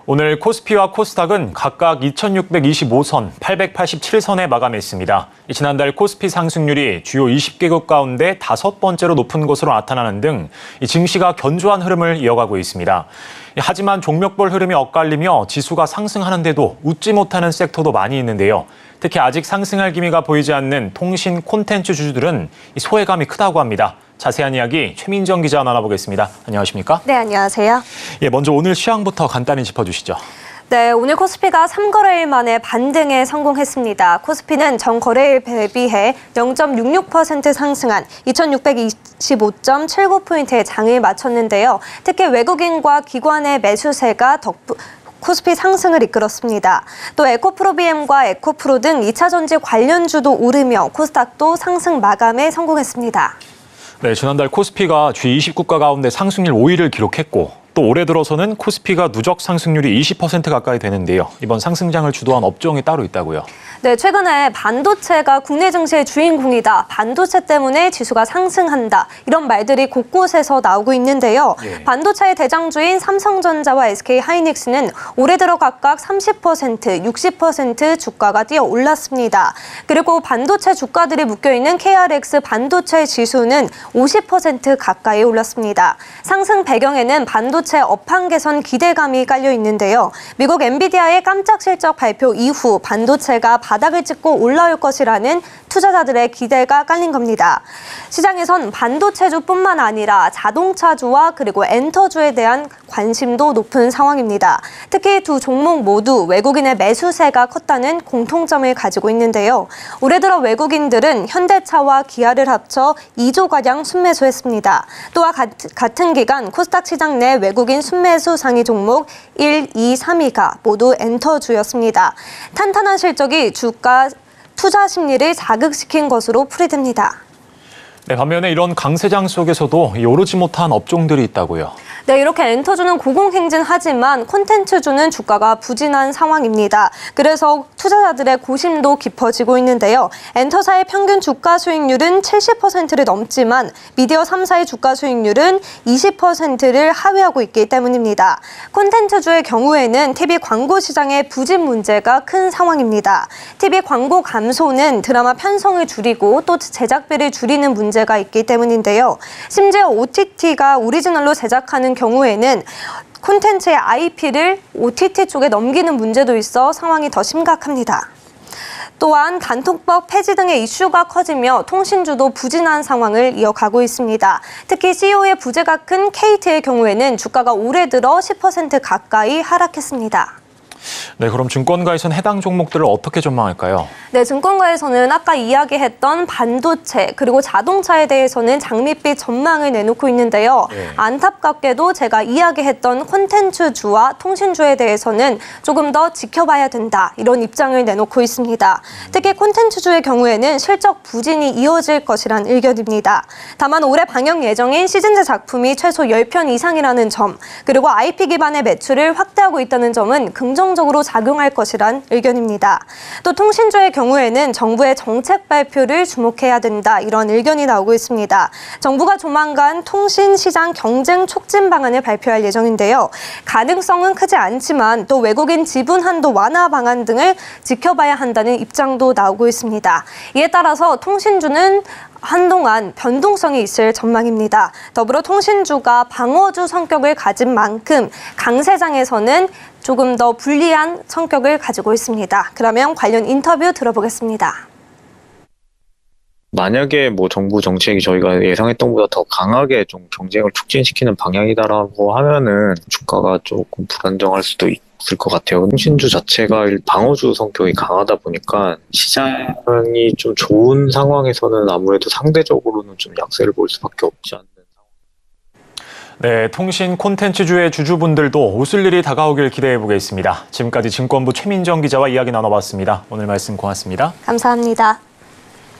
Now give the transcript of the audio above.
오늘 코스피와 코스닥은 각각 2,625선, 887선에 마감했습니다. 지난달 코스피 상승률이 주요 20개국 가운데 5번째로 높은 것으로 나타나는 등 증시가 견조한 흐름을 이어가고 있습니다. 하지만 종목별 흐름이 엇갈리며 지수가 상승하는데도 웃지 못하는 섹터도 많이 있는데요. 특히 아직 상승할 기미가 보이지 않는 통신 콘텐츠 주주들은 소외감이 크다고 합니다. 자세한 이야기 최민정 기자와 나눠보겠습니다. 안녕하십니까? 네, 안녕하세요. 먼저 오늘 시황부터 간단히 짚어주시죠. 네, 오늘 코스피가 3거래일 만에 반등에 성공했습니다. 코스피는 전 거래일 대비해 0.66% 상승한 2,625.79포인트의 장을 마쳤는데요. 특히 외국인과 기관의 매수세가 코스피 상승을 이끌었습니다. 또 에코프로비엠과 에코프로 등 2차 전지 관련주도 오르며 코스닥도 상승 마감에 성공했습니다. 네, 지난달 코스피가 G20국가 가운데 상승률 5위를 기록했고 또 올해 들어서는 코스피가 누적 상승률이 20% 가까이 되는데요. 이번 상승장을 주도한 업종이 따로 있다고요. 네, 최근에 반도체가 국내 증시의 주인공이다. 반도체 때문에 지수가 상승한다. 이런 말들이 곳곳에서 나오고 있는데요. 반도체의 대장주인 삼성전자와 SK하이닉스는 올해 들어 각각 30%, 60% 주가가 뛰어 올랐습니다. 그리고 반도체 주가들이 묶여있는 KRX 반도체 지수는 50% 가까이 올랐습니다. 상승 배경에는 반도체 업황 개선 기대감이 깔려 있는데요. 미국 엔비디아의 깜짝 실적 발표 이후 반도체가 바닥을 찍고 올라올 것이라는 투자자들의 기대가 깔린 겁니다. 시장에선 반도체주뿐만 아니라 자동차주와 그리고 엔터주에 대한 관심도 높은 상황입니다. 특히 두 종목 모두 외국인의 매수세가 컸다는 공통점을 가지고 있는데요. 올해 들어 외국인들은 현대차와 기아를 합쳐 2조가량 순매수했습니다. 또한 같은 기간 코스닥 시장 내 외국인 순매수 상위 종목 1, 2, 3위가 모두 엔터주였습니다. 탄탄한 실적이 주가 투자 심리를 자극시킨 것으로 풀이됩니다. 네, 반면에 이런 강세장 속에서도 오르지 못한 업종들이 있다고요. 네, 이렇게 엔터주는 고공행진하지만 콘텐츠주는 주가가 부진한 상황입니다. 그래서 투자자들의 고심도 깊어지고 있는데요. 엔터사의 평균 주가 수익률은 70%를 넘지만 미디어 3사의 주가 수익률은 20%를 하회하고 있기 때문입니다. 콘텐츠주의 경우에는 TV 광고 시장의 부진 문제가 큰 상황입니다. TV 광고 감소는 드라마 편성을 줄이고 또 제작비를 줄이는 문제가 있기 때문인데요. 심지어 OTT가 오리지널로 제작하는 경우에는 콘텐츠의 IP를 OTT 쪽에 넘기는 문제도 있어 상황이 더 심각합니다. 또한 단톡법 폐지 등의 이슈가 커지며 통신주도 부진한 상황을 이어가고 있습니다. 특히 CEO의 부재가 큰 KT의 경우에는 주가가 올해 들어 10% 가까이 하락했습니다. 네, 그럼 증권가에서는 해당 종목들을 어떻게 전망할까요? 네, 증권가에서는 아까 이야기했던 반도체 그리고 자동차에 대해서는 장밋빛 전망을 내놓고 있는데요. 안타깝게도 제가 이야기했던 콘텐츠주와 통신주에 대해서는 조금 더 지켜봐야 된다. 이런 입장을 내놓고 있습니다. 특히 콘텐츠주의 경우에는 실적 부진이 이어질 것이란 의견입니다. 다만 올해 방영 예정인 시즌제 작품이 최소 10편 이상이라는 점, 그리고 IP 기반의 매출을 확대하고 있다는 점은 긍정적으로 작용할 것이란 의견입니다. 또 통신주의 경우에는 정부의 정책 발표를 주목해야 된다. 이런 의견이 나오고 있습니다. 정부가 조만간 통신시장 경쟁 촉진 방안을 발표할 예정인데요. 가능성은 크지 않지만 또 외국인 지분 한도 완화 방안 등을 지켜봐야 한다는 입장도 나오고 있습니다. 이에 따라서 통신주는 한동안 변동성이 있을 전망입니다. 더불어 통신주가 방어주 성격을 가진 만큼 강세장에서는 조금 더 불리한 성격을 가지고 있습니다. 그러면 관련 인터뷰 들어보겠습니다. 만약에 정부 정책이 저희가 예상했던 것보다 더 강하게 좀 경쟁을 촉진시키는 방향이다라고 하면은 주가가 조금 불안정할 수도 있을 것 같아요. 통신주 자체가 방어주 성격이 강하다 보니까 시장이 좀 좋은 상황에서는 아무래도 상대적으로는 좀 약세를 볼 수밖에 없지 않는 상황. 네, 통신 콘텐츠주의 주주분들도 웃을 일이 다가오길 기대해 보겠습니다. 지금까지 증권부 최민정 기자와 이야기 나눠봤습니다. 오늘 말씀 고맙습니다. 감사합니다.